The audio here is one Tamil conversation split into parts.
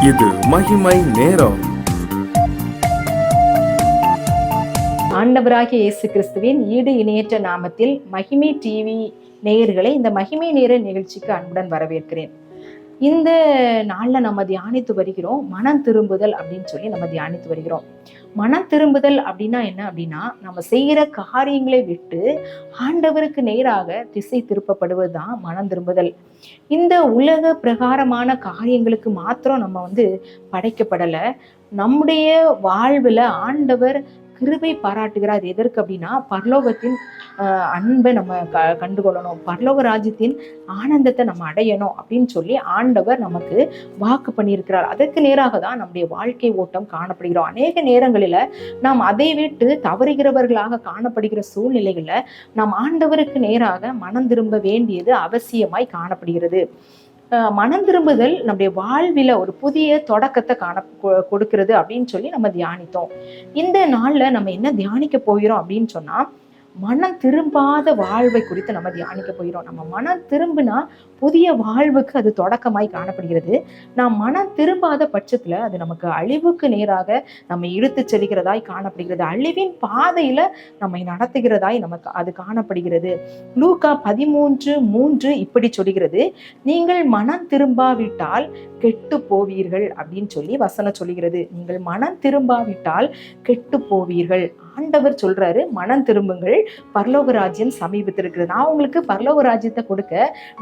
இது மகிமை நேரம். ஆண்டவராகிய இயேசு கிறிஸ்துவின் ஈடு இணையற்ற நாமத்தில் மகிமை டிவி நேயர்களை இந்த மகிமை நேர நிகழ்ச்சிக்கு அன்புடன் வரவேற்கிறேன். இந்த நாள்ல நம்ம தியானித்து வருகிறோம் மனம் திரும்புதல் அப்படின்னு சொல்லி நம்ம தியானித்து வருகிறோம். மனம் திரும்புதல் அப்படின்னா என்ன அப்படின்னா, நம்ம செய்யற காரியங்களை விட்டு ஆண்டவருக்கு நேராக திசை திருப்பப்படுவதுதான் மனம் திரும்புதல். இந்த உலக பிரகாரமான காரியங்களுக்கு மாத்திரம் நம்ம படைக்கப்படல. நம்முடைய வாழ்வுல ஆண்டவர் கிருபை பாராட்டுகிறார். எதற்கு அப்படின்னா, பரலோகத்தின் அன்பை நம்ம கண்டுகொள்ளணும், பரலோக ராஜ்யத்தின் ஆனந்தத்தை நம்ம அடையணும் அப்படின்னு சொல்லி ஆண்டவர் நமக்கு வாக்கு பண்ணியிருக்கிறார். அதற்கு நேராக தான் நம்முடைய வாழ்க்கை ஓட்டம் காணப்படுகிறோம். அநேக நேரங்களில நாம் அதை விட்டு தவறுகிறவர்களாக காணப்படுகிற சூழ்நிலைகள்ல நாம் ஆண்டவருக்கு நேராக மனம் திரும்ப வேண்டியது அவசியமாய் காணப்படுகிறது. மனம் திரும்புதல் நம்முடைய வாழ்வில ஒரு புதிய தொடக்கத்தை கொடுக்கிறது அப்படின்னு சொல்லி நம்ம தியானித்தோம். இந்த நாள்ல நம்ம என்ன தியானிக்க போகிறோம் அப்படின்னு சொன்னா, மனம் திரும்பாத வாழ்வை குறித்து நம்ம தியானிக்க போகிறோம். நம்ம மனம் திரும்பினா புதிய வாழ்வுக்கு அது தொடக்கமாய் காணப்படுகிறது. நாம் மனம் திரும்பாத பட்சத்துல அது நமக்கு அழிவுக்கு நேராக நம்ம இழுத்து செல்கிறதாய் காணப்படுகிறது. அழிவின் பாதையில நம்மை நடத்துகிறதாய் நமக்கு அது காணப்படுகிறது. லூக்கா 13:3 இப்படி சொல்கிறது, நீங்கள் மனம் திரும்பாவிட்டால் கெட்டு போவீர்கள் அப்படின்னு சொல்லி வசனம் சொல்லுகிறது. நீங்கள் மனம் திரும்பாவிட்டால் கெட்டு போவீர்கள். ஆண்டவர் சொல்றாரு, மனம் திரும்புங்கள், பரலோக ராஜ்யம் சமீபத்திருக்கிறது. நான் உங்களுக்கு பரலோக ராஜ்யத்தை கொடுக்க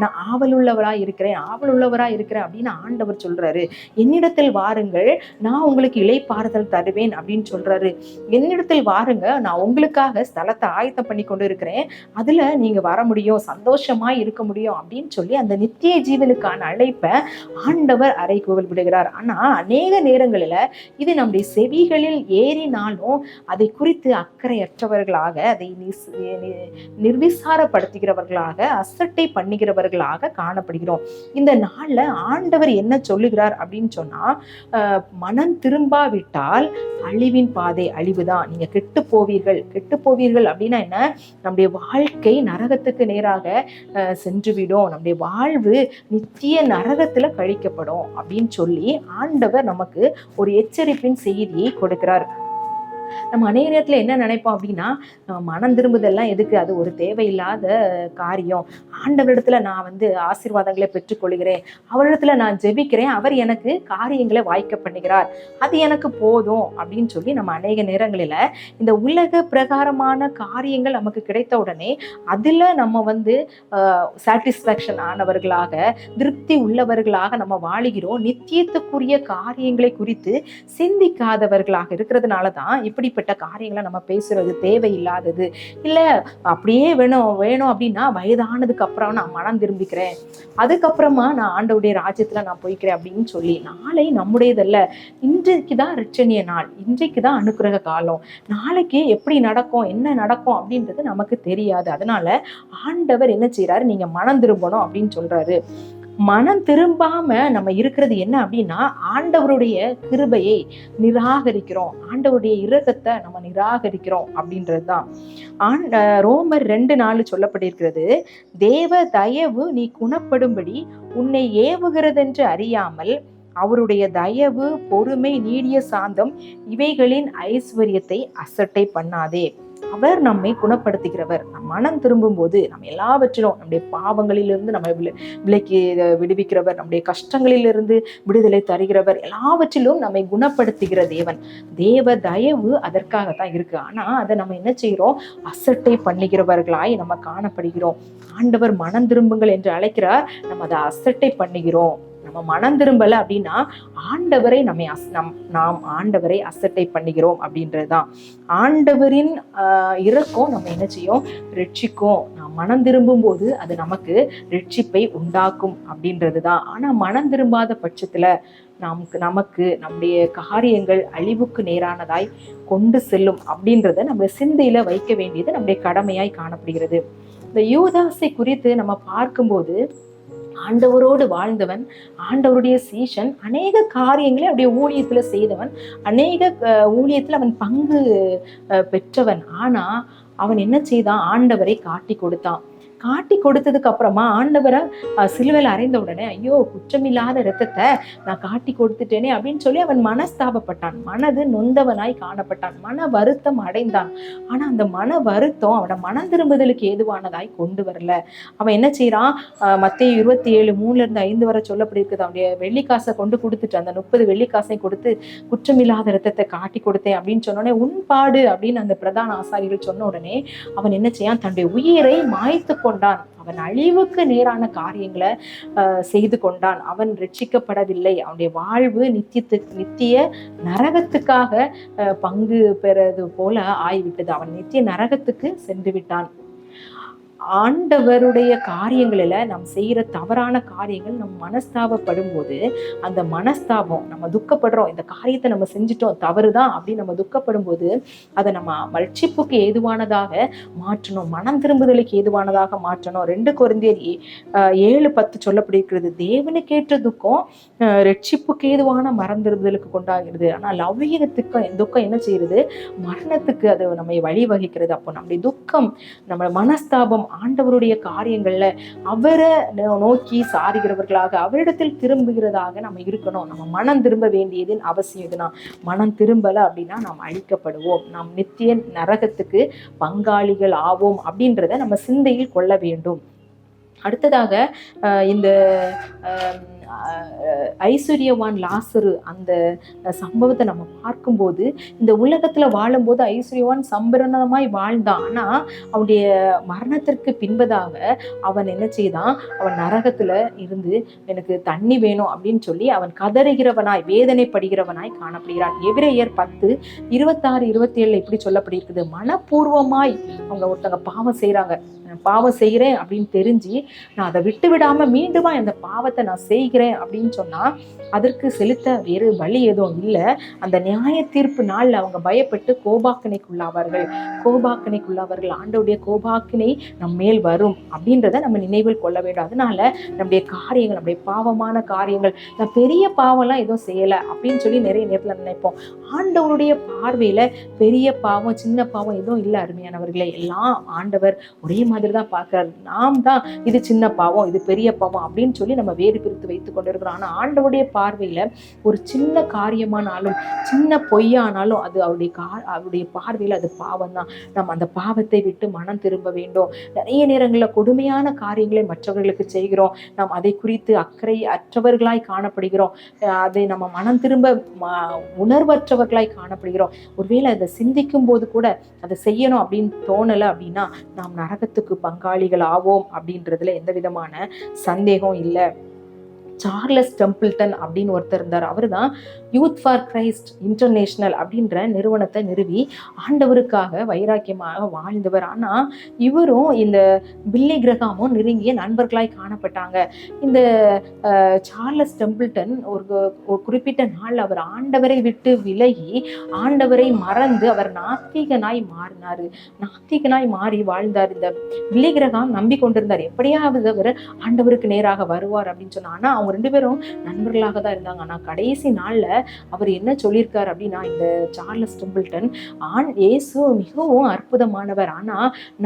நான் ஆவலுள்ளவரா இருக்கிறேன் அப்படின்னு ஆண்டவர் சொல்றாரு. என்னிடத்தில் வாருங்கள், நான் உங்களுக்கு இளைப்பாறுதல் தருவேன் அப்படின்னு சொல்றாரு. என்னிடத்தில் வாருங்க, நான் உங்களுக்காக ஸ்தலத்தை ஆயத்தம் பண்ணி கொண்டு இருக்கிறேன், அதுல நீங்க வர முடியும், சந்தோஷமா இருக்க முடியும் அப்படின்னு சொல்லி அந்த நித்திய ஜீவனுக்கான அழைப்பை ஆண்டவர் அறைகூவல் விடுகிறார். ஆனா அநேக நேரங்களில இது நம்முடைய செவிகளில் ஏறினாலும் அதை குறித்து அக்கறையற்றவர்களாக, அதை நிர்விசாரப்படுத்துகிறவர்களாக, அசட்டை பண்ணுகிறவர்களாக காணப்படுகிறோம். இந்த நாள்ல ஆண்டவர் என்ன சொல்லுகிறார் அப்படின்னு சொன்னா, மனம் திரும்பாவிட்டால் அழிவின் பாதை அழிவுதான், நீங்க கெட்டு போவீர்கள் அப்படின்னா என்ன, நம்முடைய வாழ்க்கை நரகத்துக்கு நேராக சென்றுவிடும், நம்முடைய வாழ்வு நித்திய நரகத்துல கழிக்கப்படும் அப்படின்னு சொல்லி ஆண்டவர் நமக்கு ஒரு எச்சரிப்பின் செய்தியை கொடுக்கிறார். நம்ம அநேக நேரத்துல என்ன நினைப்போம் அப்படின்னா, மனம் திரும்புதெல்லாம் எதுக்கு, அது ஒரு தேவையில்லாத காரியம், ஆண்டவரிடத்துல நான் ஆசீர்வாதங்களை பெற்றுக்கொள்கிறேன், அவரிடத்துல நான் ஜெபிக்கிறேன், அவர் எனக்கு காரியங்களை வாய்க்க பண்ணுகிறார், அது எனக்கு போதும் அப்படின்னு சொல்லி நம்ம அநேக நேரங்களில இந்த உலக பிரகாரமான காரியங்கள் நமக்கு கிடைத்த உடனே அதுல நம்ம சாட்டிஸ்ஃபேக்ஷன் ஆனவர்களாக, திருப்தி உள்ளவர்களாக நம்ம வாழுகிறோம். நித்தியத்துக்குரிய காரியங்களை குறித்து சிந்திக்காதவர்களாக இருக்கிறதுனாலதான் இப்படிப்பட்ட காரியங்களை நம்ம பேசுறது தேவையில்லாதது. இல்ல அப்படியே வேணும் அப்படின்னா வயதானதுக்கு அப்புறம் நான் மனம் திரும்பிக்கிறேன், அதுக்கப்புறமா நான் ஆண்டவருடைய ராஜ்யத்துல நான் போய்க்கிறேன் அப்படின்னு சொல்லி, நாளை நம்முடையதல்ல, இன்றைக்குதான் ரட்சணிய நாள், இன்றைக்குதான் அனுக்கிரக காலம், நாளைக்கு எப்படி நடக்கும் என்ன நடக்கும் அப்படின்றது நமக்கு தெரியாது. அதனால ஆண்டவர் என்ன செய்யறாரு, நீங்க மனம் திரும்பணும் அப்படின்னு சொல்றாரு. மனம் திரும்பாம நம்ம இருக்கிறது என்ன அப்படின்னா, ஆண்டவருடைய கிருபையை நிராகரிக்கிறோம், ஆண்டவருடைய இரக்கத்தை நம்ம நிராகரிக்கிறோம் அப்படின்றதுதான். ரோமர் 2:4 சொல்லப்பட்டிருக்கிறது, தேவ தயவு நீ குணப்படும்படி உன்னை ஏவுகிறதென்று அறியாமல் அவருடைய தயவு, பொறுமை, நீடிய சாந்தம் இவைகளின் ஐஸ்வர்யத்தை அசட்டை பண்ணாதே. அவர் நம்மை குணப்படுத்துகிறவர். நம் மனம் திரும்பும் போது நம்ம எல்லாவற்றிலும் நம்முடைய பாவங்களிலிருந்து நம்ம விலக்கி விடுவிக்கிறவர், நம்முடைய கஷ்டங்களிலிருந்து விடுதலை தருகிறவர், எல்லாவற்றிலும் நம்மை குணப்படுத்துகிற தேவன். தேவ தயவு அதற்காகத்தான் இருக்கு. ஆனா அதை நம்ம என்ன செய்யறோம், அசட்டை பண்ணுகிறவர்களாய் நம்ம காணப்படுகிறோம். ஆண்டவர் மனம் திரும்புங்கள் என்று அழைக்கிறார், நம்ம அதை அசட்டை பண்ணுகிறோம். நம்ம மனம் திரும்பல அப்படின்னா ஆண்டவரை நாம் ஆண்டவரை அசட்டை பண்ணுகிறோம் அப்படின்றதுதான். ஆண்டவரின் இரக்கம் நம்ம என்ன செய்யும், ரட்சிக்கும். நாம் மனம் திரும்பும் போது அது நமக்கு ரட்சிப்பை உண்டாக்கும் அப்படின்றதுதான். ஆனா மனம் திரும்பாத பட்சத்துல நமக்கு நம்முடைய காரியங்கள் அழிவுக்கு நேரானதாய் கொண்டு செல்லும் அப்படின்றத நம்ம சிந்தையில வைக்க வேண்டியது நம்முடைய கடமையாய் காணப்படுகிறது. இந்த யூதாசை குறித்து நம்ம பார்க்கும்போது, ஆண்டவரோடு வாழ்ந்தவன், ஆண்டவருடைய சீஷன், அநேக காரியங்களை அவருடைய ஊழியத்துல செய்தவன், அநேக ஊழியத்துல அவன் பங்கு பெற்றவன். ஆனா அவன் என்ன செய்தான், ஆண்டவரை காட்டி கொடுத்தான். காட்டி கொடுத்ததுக்கு அப்புறமா ஆண்டவரை சிலுவையில் அறைந்த உடனே ஐயோ குற்றமில்லாத இரத்தத்தை நான் காட்டி கொடுத்துட்டேனே அப்படின்னு சொல்லி அவன் மனஸ்தாபப்பட்டான், மனது நொந்தவனாய் காணப்பட்டான், மன வருத்தம் அடைந்தான். ஆனா அந்த மன வருத்தம் அவனை மனம் திரும்புதலுக்கு ஏதுவானதாய் கொண்டு வரல. அவன் என்ன செய்யறான், மத்தேயு 27:3-5 வரை சொல்லப்பட்டிருக்குது, அவனுடைய வெள்ளிக்காசை கொண்டு கொடுத்துட்டு அந்த 30 வெள்ளிக்காசை கொடுத்து குற்றமில்லாத இரத்தத்தை காட்டி கொடுத்தேன் அப்படின்னு சொன்னோடனே உண்பாடு அப்படின்னு அந்த பிரதான ஆசாரிகள் சொன்ன உடனே அவன் என்ன செய்யான், தன்னுடைய உயிரை மாய்த்து கொண்டான். அவன் அழிவுக்கு நேரான காரியங்களை செய்து கொண்டான். அவன் ரட்சிக்கப்படவில்லை. அவனுடைய வாழ்வு நித்திய நரகத்துக்காக பங்கு பெறது போல ஆய்விட்டது. அவன் நித்திய நரகத்துக்கு சென்று விட்டான். ஆண்டவருடைய காரியங்களில் நாம் செய்கிற தவறான காரியங்கள் நம்ம மனஸ்தாபப்படும் போது அந்த மனஸ்தாபம் நம்ம துக்கப்படுறோம், இந்த காரியத்தை நம்ம செஞ்சிட்டோம் தவறுதான் அப்படின்னு நம்ம துக்கப்படும் போது அதை நம்ம ரட்சிப்புக்கு ஏதுவானதாக மாற்றணும், மனம் திரும்புதலுக்கு ஏதுவானதாக மாற்றணும். 2 கொரிந்தியர் 7:10 சொல்லப்பட்டிருக்கிறது, தேவனுக்கு ஏற்ற துக்கம் ரட்சிப்புக்கு ஏதுவான மனம் திரும்புதலுக்கு கொண்டாகிறது. ஆனால் லௌகீகத்துக்கு துக்கம் என்ன செய்யுது, மரணத்துக்கு அது நம்மை வழிவகுக்கிறது. அப்போ நம்முடைய துக்கம், நம்ம மனஸ்தாபம் ஆண்டவருடைய காரியங்கள்ல அவரை நோக்கி சாருகிறவர்களாக அவரிடத்தில் திரும்புகிறதாக நம்ம இருக்கணும். நம்ம மனம் திரும்ப வேண்டியதின் அவசியம் இதுனா, மனம் திரும்பல அப்படின்னா நாம் அழிக்கப்படுவோம், நாம் நித்திய நரகத்துக்கு பங்காளிகள் ஆவோம் அப்படின்றத நம்ம சிந்தையில் கொள்ள வேண்டும். அடுத்ததாக இந்த ஐஸ்வர்யவான் லாசரு அந்த சம்பவத்தை நம்ம பார்க்கும்போது, இந்த உலகத்துல வாழும்போது ஐஸ்வர்யவான் சம்பரணமாய் வாழ்ந்தான். ஆனா அவனுடைய மரணத்திற்கு பின்பதாக அவன் என்ன செய்தான், அவன் நரகத்துல இருந்து எனக்கு தண்ணி வேணும் அப்படின்னு சொல்லி அவன் கதறுகிறவனாய் வேதனைப்படுகிறவனாய் காணப்படுகிறான். எபிரேயர் 10:26-27 இப்படி சொல்லப்பட்டிருக்குது, மனப்பூர்வமாய் அவங்க ஒருத்தங்க பாவம் செய்யறாங்க, பாவம் செய்கிறேன் அப்படின்னு தெரிஞ்சு நான் அதை விட்டு விடாம மீண்டுமா அந்த பாவத்தை நான் செய்கிறேன் அப்படின்னு சொன்னா அதற்கு செலுத்த வேறு வழி எதுவும் இல்லை. அந்த நியாய தீர்ப்பு நாள்ல அவங்க பயப்பட்டு கோபாக்கினைக்குள்ளாவார்கள். ஆண்டவருடைய கோபாக்கினை நம் மேல் வரும் அப்படின்றத நம்ம நினைவில் கொள்ள வேண்டும். அதனால நம்முடைய காரியங்கள், நம்முடைய பாவமான காரியங்கள், நான் பெரிய பாவம்லாம் எதுவும் செய்யலை அப்படின்னு சொல்லி நிறைய நேரத்துல நினைப்போம். ஆண்டவருடைய பார்வையில பெரிய பாவம் சின்ன பாவம் எதுவும் இல்லை அருமையானவர்களே. எல்லாம் ஆண்டவர் ஒரே மாதிரி தான் பார்க்கிறார். நாம் தான் இது சின்ன பாவம் இது பெரிய பாவம் அப்படின்னு சொல்லி நம்ம வேறு பிரித்து வைத்துக் கொண்டிருக்கிறோம். ஆனா ஆண்டவருடைய பார்வையில ஒரு சின்ன காரியமானாலும் சின்ன பொய்யானாலும் அது அவருடைய பார்வையில அது பாவம் தான். நம்ம அந்த பாவத்தை விட்டு மனம் திரும்ப வேண்டும். நிறைய நேரங்களில் கொடுமையான காரியங்களை மற்றவர்களுக்கு செய்கிறோம், நாம் அதை குறித்து அக்கறை அற்றவர்களாய் காணப்படுகிறோம், அதை நம்ம மனம் திரும்ப உணர்வற்றவர்களாய் காணப்படுகிறோம். ஒருவேளை அதை சிந்திக்கும் போது கூட அதை செய்யணும் அப்படின்னு தோணலை அப்படின்னா நாம் நரகத்துக்கு பங்காளிகள் ஆவோம் அப்படின்றதுல எந்த விதமான சந்தேகம் இல்லை. சார்லஸ் டெம்பிள்டன் அப்படின்னு ஒருத்தர் இருந்தார். அவர் தான் யூத் ஃபார் கிரைஸ்ட் இன்டர்நேஷனல் அப்படின்ற நிறுவனத்தை நிறுவி ஆண்டவருக்காக வைராக்கியமாக வாழ்ந்தவர். ஆனால் இவரும் இந்த பில்லி கிரகாமும் நெருங்கிய நண்பர்களாய் காணப்பட்டாங்க. இந்த சார்லஸ் டெம்பிள்டன் ஒரு குறிப்பிட்ட நாள் அவர் ஆண்டவரை விட்டு விலகி ஆண்டவரை மறந்து அவர் நாத்திகனாய் மாறி வாழ்ந்தார். இந்த பில்லி கிரகாம் நம்பி கொண்டிருந்தார், எப்படியாவது அவர் ஆண்டவருக்கு நேராக வருவார் அப்படின்னு சொன்னா. ஆனா அவங்க 2 பேரும் நண்பர்களாக தான் இருந்தாங்க. ஆனா கடைசி நாள்ல அவர் என்ன சொல்லியிருக்காரு அப்படின்னா, இந்த சார்லஸ் டெம்பிள்டன், இயேசு மிகவும் அற்புதமானவர், ஆனா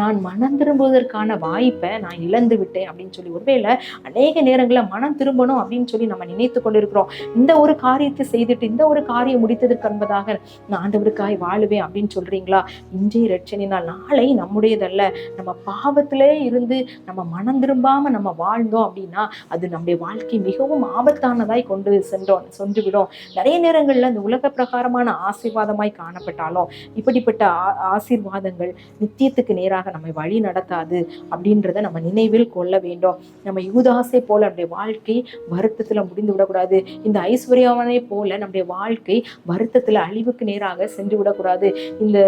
நான் மனம் திரும்புவதற்கான வாய்ப்பை நான் இழந்து விட்டேன் அப்படின்னு சொல்லி. ஒருவேளை அநேக நேரங்களில் மனம் திரும்பணும் அப்படின்னு சொல்லி நம்ம நினைத்து கொண்டிருக்கிறோம். இந்த ஒரு காரியத்தை செய்துட்டு இந்த ஒரு காரியம் முடித்ததற்கு என்பதாக நான் ஆண்டவருக்காய் வாழுவேன் அப்படின்னு சொல்றீங்களா? இன்றைய ரட்சணினால் நாளை நம்முடையதல்ல. நம்ம பாவத்திலே இருந்து நம்ம மனம் திரும்பாம நம்ம வாழ்ந்தோம் அப்படின்னா அது நம்முடைய வாழ்க்கை மிகவும் ஆபத்தானதாய் கொண்டு சென்று விடும். நிறைய நேரங்கள்ல இந்த உலக பிரகாரமான ஆசீர்வாதமாய் காணப்பட்டாலும் இப்படிப்பட்ட ஆசீர்வாதங்கள் நித்தியத்துக்கு நேராக நம்மை வழி நடத்தாது அப்படின்றத நம்ம நினைவில் கொள்ள வேண்டும். நம்ம யூதாசை போல நம்முடைய வாழ்க்கை வருத்தத்துல முடிந்து விடக்கூடாது. இந்த ஐஸ்வர்யாவனை போல நம்முடைய வாழ்க்கை வருத்தத்துல அழிவுக்கு நேராக சென்று விடக்கூடாது. இந்த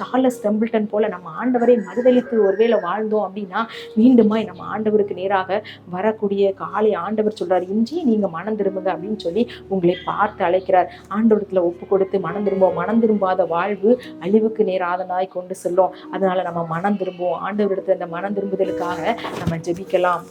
சார்லஸ் டெம்பிள்டன் போல நம்ம ஆண்டவரை மறுதலித்து ஒருவேளை வாழ்ந்தோம் அப்படின்னா மீண்டுமாய் நம்ம ஆண்டவருக்கு நேராக வரக்கூடிய காலை ஆண்டவர் சொல்றாரு, இன்றி நீங்க மனம் திரும்புங்க அப்படின்னு சொல்லி உங்களை பார்த்து அழைக்கிறார். ஆண்டவரத்துல ஒப்பு கொடுத்து மனம் திரும்பாத வாழ்வு அழிவுக்கு நேராதனாய் கொண்டு செல்லும். அதனால நம்ம மனம் திரும்புவோம். ஆண்டவரிடத்துல இந்த மனம் திரும்புதலுக்காக நம்ம ஜெபிக்கலாம்.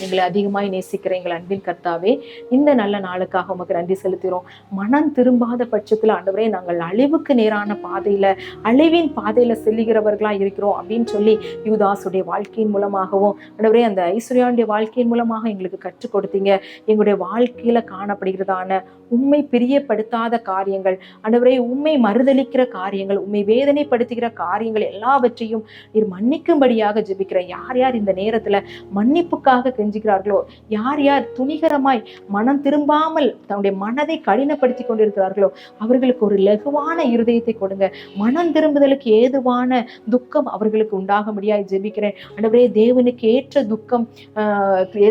எங்களை அதிகமாய் நேசிக்கிற எங்கள் அன்பின் கர்த்தாவே, இந்த நல்ல நாளுக்காக உமக்கு நன்றி செலுத்துகிறோம். மனம் திரும்பாத பட்சத்தில் ஆண்டவரே, நாங்கள் அழிவுக்கு நேரான பாதையில, அழிவின் பாதையில செல்லுகிறவர்களா இருக்கிறோம் அப்படின்னு சொல்லி யூதாசுடைய வாழ்க்கையின் மூலமாகவும் ஆண்டவரே, அந்த ஐஸ்வர்யாவுடைய வாழ்க்கையின் மூலமாக எங்களுக்கு கற்றுக் கொடுத்தீங்க. எங்களுடைய வாழ்க்கையில காணப்படுகிறதான உம்மை பிரியப்படுத்தாத காரியங்கள் ஆண்டவரே, உம்மை மறுதலிக்கிற காரியங்கள், உம்மை வேதனைப்படுத்துகிற காரியங்கள் எல்லாவற்றையும் நீர் மன்னிக்கும்படியாக ஜெபிக்கிறேன். யார் யார் இந்த நேரத்துல மன்னிப்புக்காக கெஞ்சுகிறார்களோ, யார் யார் துணிகரமாய் மனம் திரும்பாமல் தன்னுடைய மனதை கடினப்படுத்தி கொண்டிருக்கிறார்களோ, அவர்களுக்கு ஒரு லகுவான இருதயத்தை கொடுங்க. மனம் திரும்புதலுக்கு ஏதுவான துக்கம் அவர்களுக்கு உண்டாகும்படியாய் ஜெபிக்கிறேன். ஆண்டவரே, தேவனுக்கு ஏற்ற துக்கம்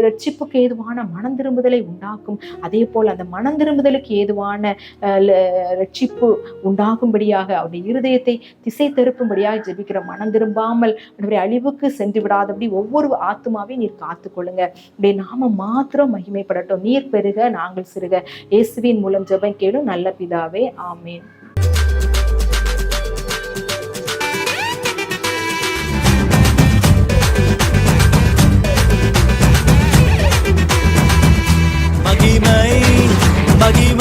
ரட்சிப்புக்கு ஏதுவான மனம் திரும்புதலை உண்டாக்கும். அதே போல் அந்த மனம் திரும்புதலுக்கு ஏதுவான ரட்சிப்பு உண்டாகும்படியாக அவருடைய இருதயத்தை திசை திருப்பும்படியாக ஜெபிக்கிற. மனம் திரும்பாமல் அழிவுக்கு சென்று விடாதபடி ஒவ்வொரு ஆத்துமாவையும் நீர் காத்துக்கொள்ளுங்க. உடைய நாம மாத்திரம் மகிமைப்படட்டும். நீர் பெருக, நாங்கள் சிறுக. இயேசுவின் மூலம் ஜெபம் கேளும் நல்ல பிதாவே, ஆமேன். மகிமை